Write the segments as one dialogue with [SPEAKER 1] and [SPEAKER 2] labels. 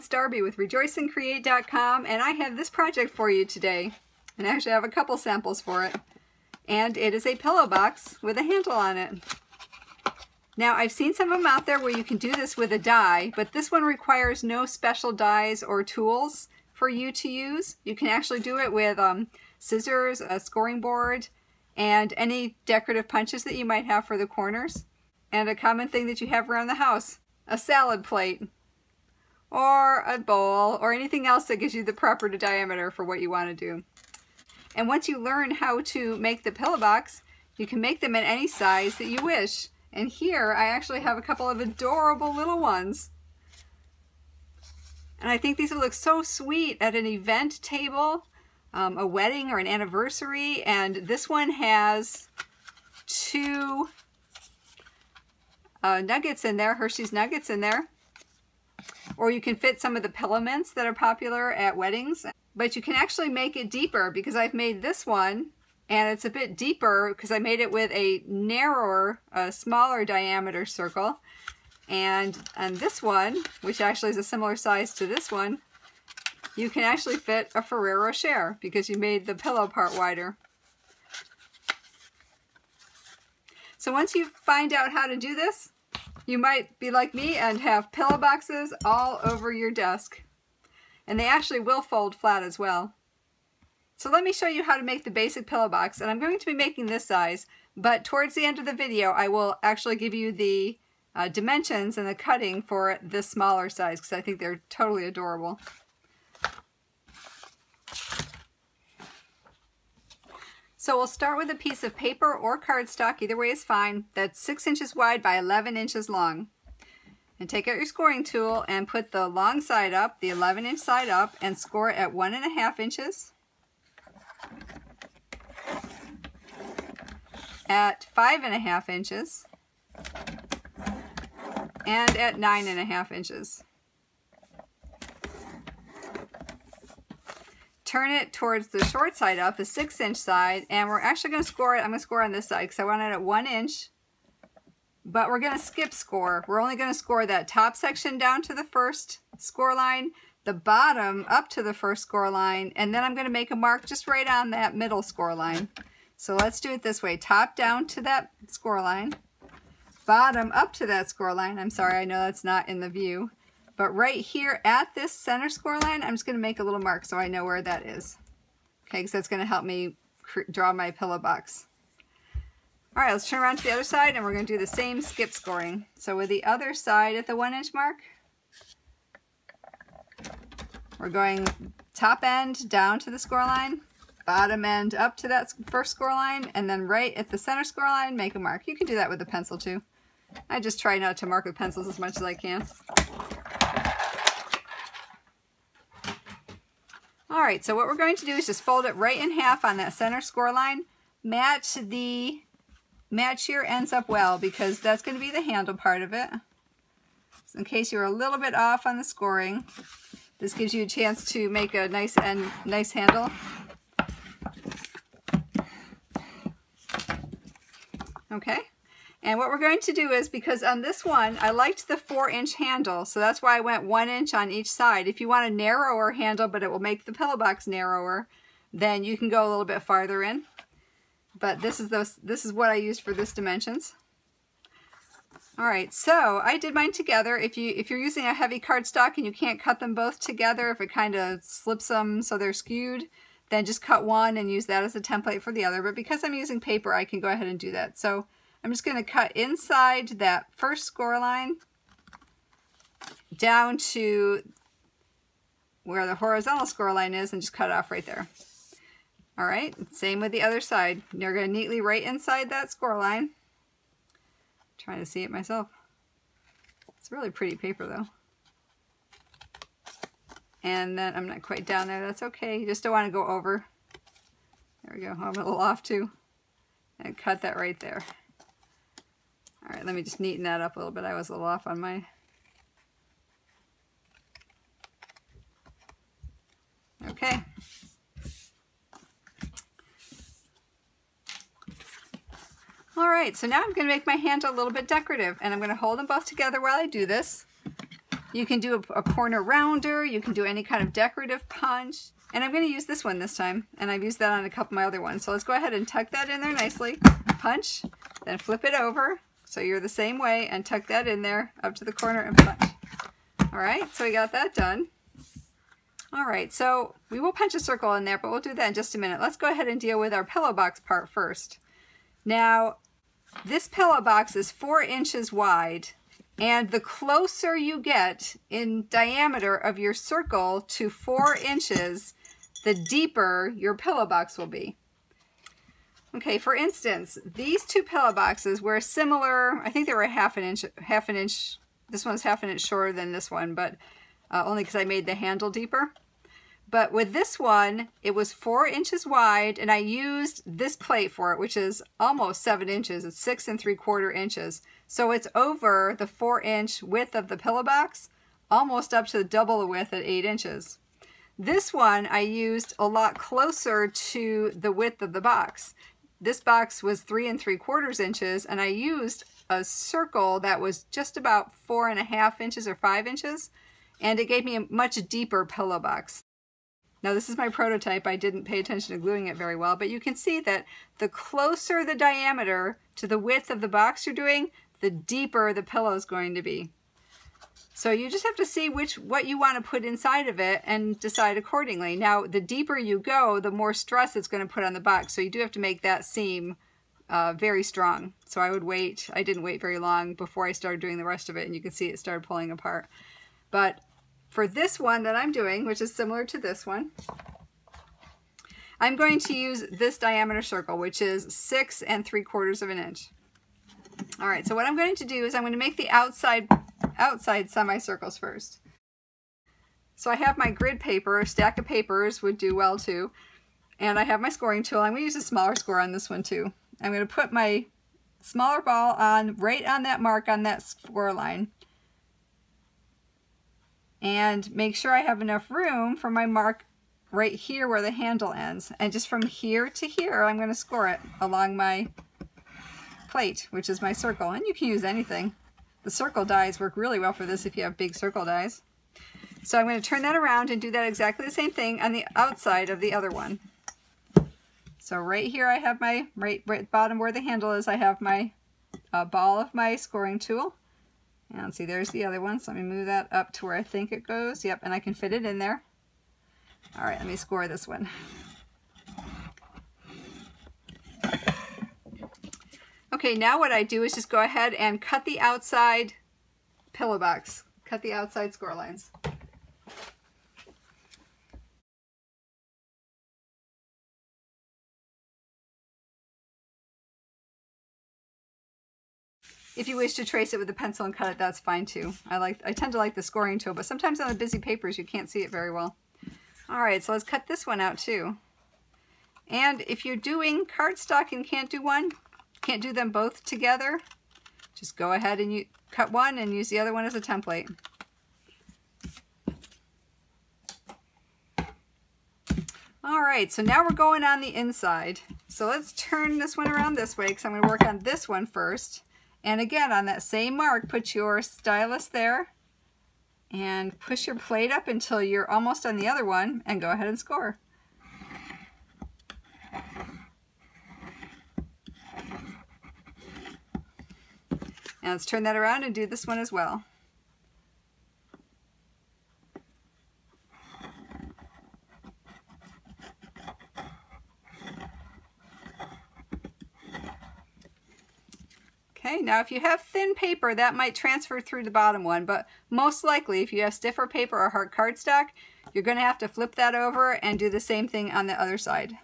[SPEAKER 1] it's Darby with rejoiceandcreate.com, and I have this project for you today. And actually I have a couple samples for it. And it is a pillow box with a handle on it. Now I've seen some of them out there where you can do this with a die, but this one requires no special dies or tools for you to use. You can actually do it with scissors, a scoring board, and any decorative punches that you might have for the corners. And a common thing that you have around the house, a salad plate, or a bowl, or anything else that gives you the proper diameter for what you want to do. And once you learn how to make the pillow box, you can make them in any size that you wish. And here I actually have a couple of adorable little ones. And I think these would look so sweet at an event table, a wedding or an anniversary. And this one has two nuggets in there, Hershey's nuggets in there. Or you can fit some of the pillow mints that are popular at weddings. But you can actually make it deeper, because I've made this one and it's a bit deeper because I made it with a narrower, smaller diameter circle. And on this one, which actually is a similar size to this one, you can actually fit a Ferrero Rocher because you made the pillow part wider. So once you find out how to do this, you might be like me and have pillow boxes all over your desk. And they actually will fold flat as well. So let me show you how to make the basic pillow box. And I'm going to be making this size, but towards the end of the video I will actually give you the dimensions and the cutting for this smaller size, because I think they're totally adorable. So we'll start with a piece of paper or cardstock, either way is fine, that's 6 inches wide by 11 inches long. And take out your scoring tool and put the long side up, the 11-inch side up, and score it at 1.5 inches, at 5.5 inches, and at 9.5 inches. Turn it towards the short side up, the 6-inch side, and we're actually going to score it. I'm going to score on this side because I want it at 1 inch, but we're going to skip score. We're only going to score that top section down to the first score line, the bottom up to the first score line, and then I'm going to make a mark just right on that middle score line. So let's do it this way. Top down to that score line, bottom up to that score line. I'm sorry, I know that's not in the view. But right here at this center score line, I'm just going to make a little mark so I know where that is. Okay, because that's going to help me draw my pillow box. All right, let's turn around to the other side and we're going to do the same skip scoring. So with the other side at the 1-inch mark, we're going top end down to the score line, bottom end up to that first score line, and then right at the center score line, make a mark. You can do that with a pencil too. I just try not to mark with pencils as much as I can. All right, so what we're going to do is just fold it right in half on that center score line. Match your ends up well, because that's going to be the handle part of it. So in case you're a little bit off on the scoring, this gives you a chance to make a nice handle. Okay. And what we're going to do is, because on this one, I liked the 4-inch handle, so that's why I went 1 inch on each side. If you want a narrower handle, but it will make the pillow box narrower, then you can go a little bit farther in. But this is what I used for this dimensions. All right, so I did mine together. If you're using a heavy cardstock and you can't cut them both together, if it kind of slips them so they're skewed, then just cut one and use that as a template for the other. But because I'm using paper, I can go ahead and do that. So I'm just going to cut inside that first score line down to where the horizontal score line is and just cut it off right there. All right, same with the other side. You're going to neatly right inside that score line. I'm trying to see it myself. It's really pretty paper though. And then I'm not quite down there. That's okay. You just don't want to go over. There we go. I'm a little off too. And cut that right there. All right, let me just neaten that up a little bit. I was a little off on my... Okay. All right, so now I'm going to make my handle a little bit decorative, and I'm going to hold them both together while I do this. You can do a corner rounder, you can do any kind of decorative punch, and I'm going to use this one this time, and I've used that on a couple of my other ones. So let's go ahead and tuck that in there nicely, punch, then flip it over, so you're the same way, and tuck that in there up to the corner and punch. All right, so we got that done. All right, so we will punch a circle in there, but we'll do that in just a minute. Let's go ahead and deal with our pillow box part first. Now, this pillow box is 4 inches wide, and the closer you get in diameter of your circle to 4 inches, the deeper your pillow box will be. Okay, for instance, these two pillow boxes were similar. I think they were half an inch. This one's half an inch shorter than this one, but only because I made the handle deeper. But with this one, it was 4 inches wide, and I used this plate for it, which is almost 7 inches. It's 6 3/4 inches. So it's over the 4-inch width of the pillow box, almost up to double the width at 8 inches. This one I used a lot closer to the width of the box. This box was 3 3/4 inches, and I used a circle that was just about 4.5 inches or 5 inches, and it gave me a much deeper pillow box. Now this is my prototype. I didn't pay attention to gluing it very well, but you can see that the closer the diameter to the width of the box you're doing, the deeper the pillow is going to be. So you just have to see what you want to put inside of it and decide accordingly. Now the deeper you go, the more stress it's going to put on the box, so you do have to make that seam very strong. So I would wait. I didn't wait very long before I started doing the rest of it, and you can see it started pulling apart. But for this one that I'm doing, which is similar to this one, I'm going to use this diameter circle, which is 6 3/4 inches. All right, so what I'm going to do is I'm going to make the outside semicircles first. So I have my grid paper, a stack of papers would do well too, and I have my scoring tool. I'm going to use a smaller score on this one too. I'm going to put my smaller ball on right on that mark on that score line, and make sure I have enough room for my mark right here where the handle ends. And just from here to here, I'm going to score it along my plate, which is my circle. And you can use anything. The circle dies work really well for this if you have big circle dies. So I'm going to turn that around and do that exactly the same thing on the outside of the other one. So right here I have my, right bottom where the handle is, I have my ball of my scoring tool. And see, there's the other one. So let me move that up to where I think it goes. Yep, and I can fit it in there. All right, let me score this one. Okay, now what I do is just go ahead and cut the outside pillow box. Cut the outside score lines. If you wish to trace it with a pencil and cut it, that's fine too. I tend to like the scoring tool, but sometimes on the busy papers you can't see it very well. All right, so let's cut this one out too. And if you're doing cardstock and can't do them both together, just go ahead and cut one and use the other one as a template. All right, so now we're going on the inside. So let's turn this one around this way because I'm going to work on this one first. And again, on that same mark, put your stylus there and push your plate up until you're almost on the other one and go ahead and score. Now let's turn that around and do this one as well. Okay, now if you have thin paper, that might transfer through the bottom one, but most likely if you have stiffer paper or hard cardstock, you're going to have to flip that over and do the same thing on the other side.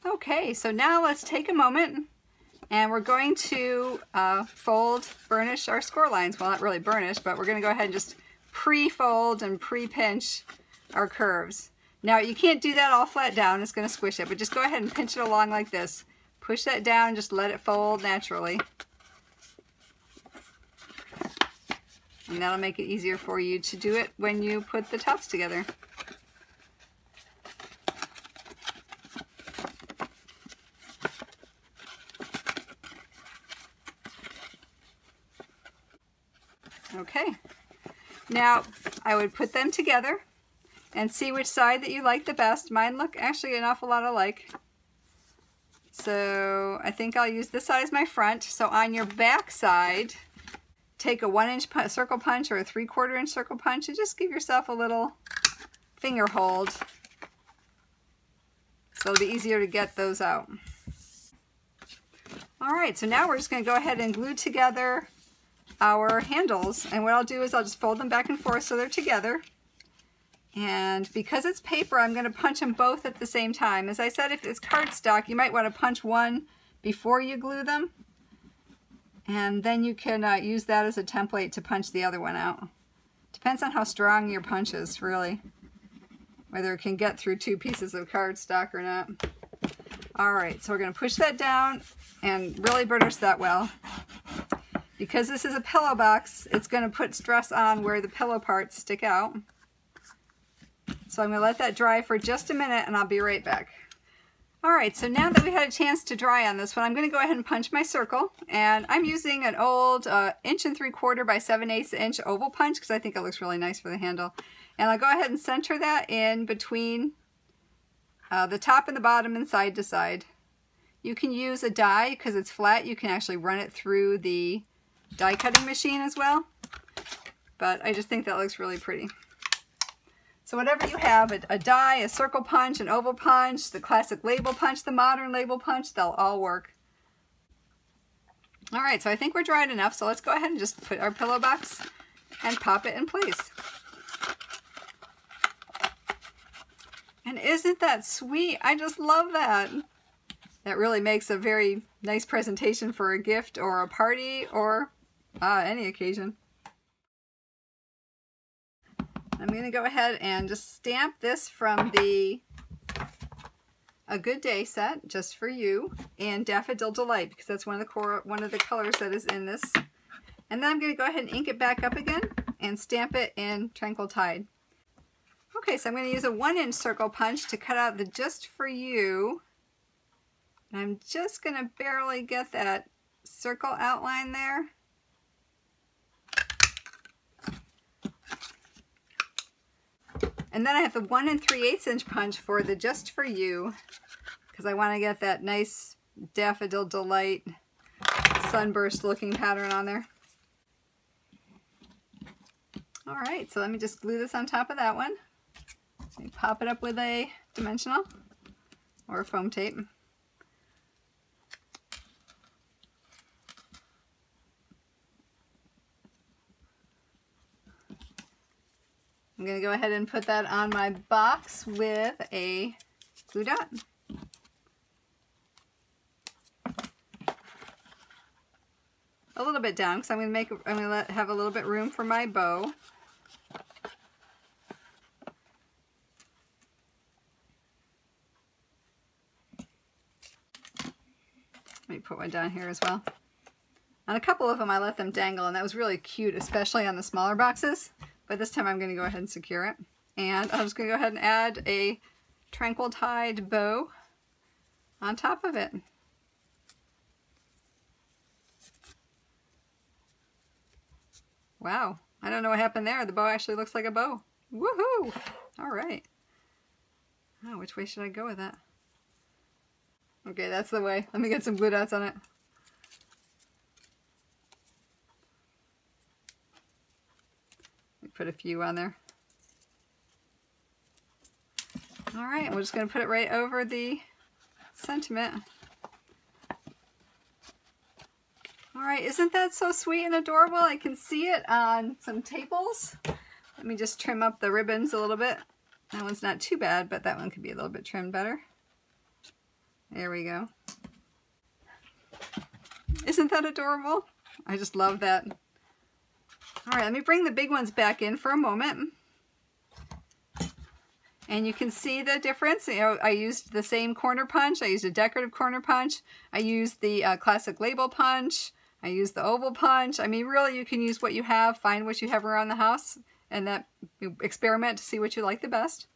[SPEAKER 1] Okay, so now let's take a moment and we're going to burnish our score lines. Well, not really burnish, but we're going to go ahead and just pre-fold and pre-pinch our curves. Now, you can't do that all flat down. It's going to squish it, but just go ahead and pinch it along like this. push that down and just let it fold naturally. And that'll make it easier for you to do it when you put the tops together. Okay, now I would put them together and see which side that you like the best. Mine look actually an awful lot alike. So I think I'll use this side as my front. So on your back side, take a 1-inch circle punch or a 3/4 inch circle punch and just give yourself a little finger hold. So it'll be easier to get those out. All right, so now we're just going to go ahead and glue together our handles, and what I'll do is I'll just fold them back and forth so they're together. And because it's paper, I'm going to punch them both at the same time. As I said, if it's cardstock, you might want to punch one before you glue them, and then you can use that as a template to punch the other one out. Depends on how strong your punch is, really, whether it can get through 2 pieces of cardstock or not. All right, so we're going to push that down and really burnish that well. Because this is a pillow box, it's going to put stress on where the pillow parts stick out. So I'm going to let that dry for just a minute and I'll be right back. Alright, so now that we had a chance to dry on this one, I'm going to go ahead and punch my circle. And I'm using an old 1 3/4 by 7/8 inch oval punch because I think it looks really nice for the handle. And I'll go ahead and center that in between the top and the bottom and side to side. You can use a die because it's flat. You can actually run it through the die cutting machine as well, but I just think that looks really pretty. So whatever you have, a die, a circle punch, an oval punch, the classic label punch, the modern label punch, they'll all work. All right, so I think we're dried enough, so let's go ahead and just put our pillow box and pop it in place. And isn't that sweet? I just love that. That really makes a very nice presentation for a gift or a party or any occasion. I'm going to go ahead and just stamp this from the A Good Day set, just for you, in Daffodil Delight, because that's one of the colors that is in this. And then I'm going to go ahead and ink it back up again and stamp it in Tranquil Tide. Okay, so I'm going to use a 1-inch circle punch to cut out the Just For You. And I'm just going to barely get that circle outline there. And then I have the 1 3/8 inch punch for the Just For You, because I want to get that nice Daffodil Delight sunburst looking pattern on there. All right, so let me just glue this on top of that one. Let me pop it up with a dimensional or foam tape. I'm going to go ahead and put that on my box with a glue dot. A little bit down because I'm going to have a little bit room for my bow. Let me put one down here as well. On a couple of them I let them dangle, and that was really cute, especially on the smaller boxes. But this time I'm going to go ahead and secure it. And I'm just going to go ahead and add a Tranquil Tide bow on top of it. Wow, I don't know what happened there. The bow actually looks like a bow. Woohoo! All right. Oh, which way should I go with that? Okay, that's the way. Let me get some glue dots on it. Put a few on there. All right, we're just going to put it right over the sentiment. All right, isn't that so sweet and adorable? I can see it on some tables. Let me just trim up the ribbons a little bit. That one's not too bad, but that one could be a little bit trimmed better. There we go. Isn't that adorable? I just love that. All right, let me bring the big ones back in for a moment. And you can see the difference. You know, I used the same corner punch. I used a decorative corner punch. I used the classic label punch. I used the oval punch. I mean, really, you can use what you have, find what you have around the house, and that experiment to see what you like the best.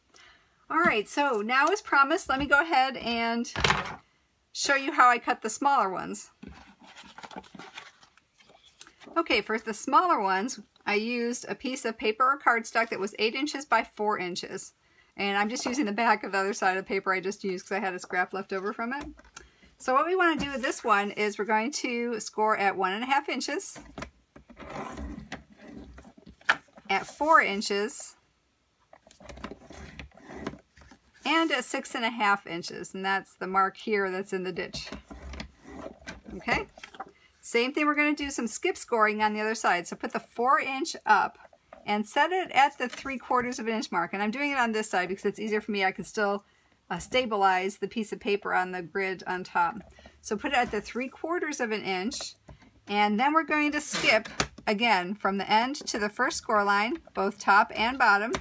[SPEAKER 1] All right, so now as promised, let me go ahead and show you how I cut the smaller ones. Okay, for the smaller ones, I used a piece of paper or cardstock that was 8 inches by 4 inches. And I'm just using the back of the other side of the paper I just used because I had a scrap left over from it. So what we want to do with this one is we're going to score at 1.5 inches, at 4 inches, and at 6.5 inches. And that's the mark here that's in the ditch. Okay? Same thing, we're going to do some skip scoring on the other side. So put the 4-inch up and set it at the 3/4 of an inch mark. And I'm doing it on this side because it's easier for me. I can still stabilize the piece of paper on the grid on top. So put it at the 3/4 of an inch, and then we're going to skip again from the end to the first score line, both top and bottom.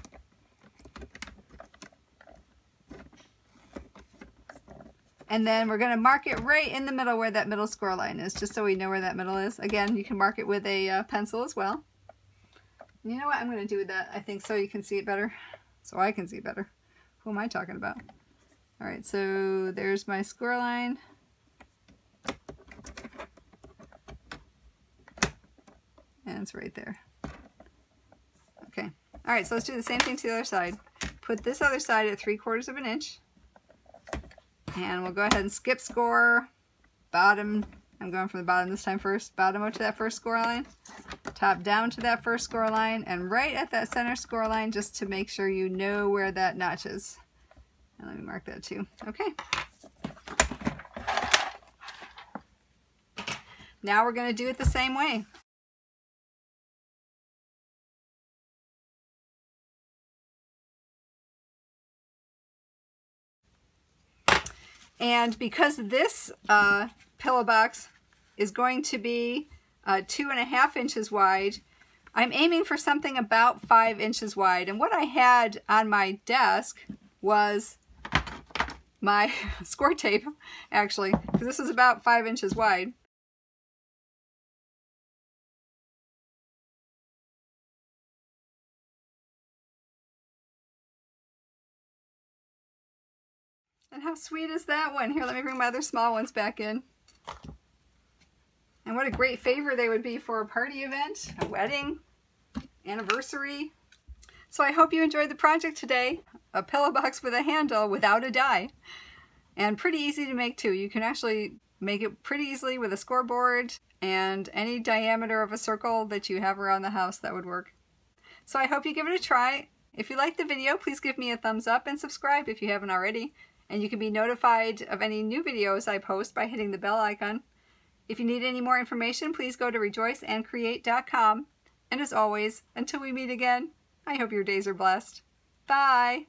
[SPEAKER 1] And then we're going to mark it right in the middle where that middle score line is, just so we know where that middle is. Again, you can mark it with a pencil as well. You know what I'm going to do with that, I think, so you can see it better. So I can see it better. Who am I talking about? All right, so there's my score line. And it's right there. Okay. All right, so let's do the same thing to the other side. Put this other side at 3/4 of an inch. And we'll go ahead and skip score. Bottom, I'm going from the bottom this time first. Bottom up to that first score line. Top down to that first score line. And right at that center score line, just to make sure you know where that notch is. And let me mark that too. Okay. Now we're going to do it the same way. And because this pillow box is going to be 2.5 inches wide, I'm aiming for something about 5 inches wide. And what I had on my desk was my score tape, actually, because this is about 5 inches wide. And how sweet is that one? Here, let me bring my other small ones back in. And what a great favor they would be for a party event, a wedding, anniversary. So I hope you enjoyed the project today. A pillow box with a handle without a die. And pretty easy to make too. You can actually make it pretty easily with a scoreboard and any diameter of a circle that you have around the house that would work. So I hope you give it a try. If you liked the video, please give me a thumbs up and subscribe if you haven't already. And you can be notified of any new videos I post by hitting the bell icon. If you need any more information, please go to rejoiceandcreate.com. And as always, until we meet again, I hope your days are blessed. Bye!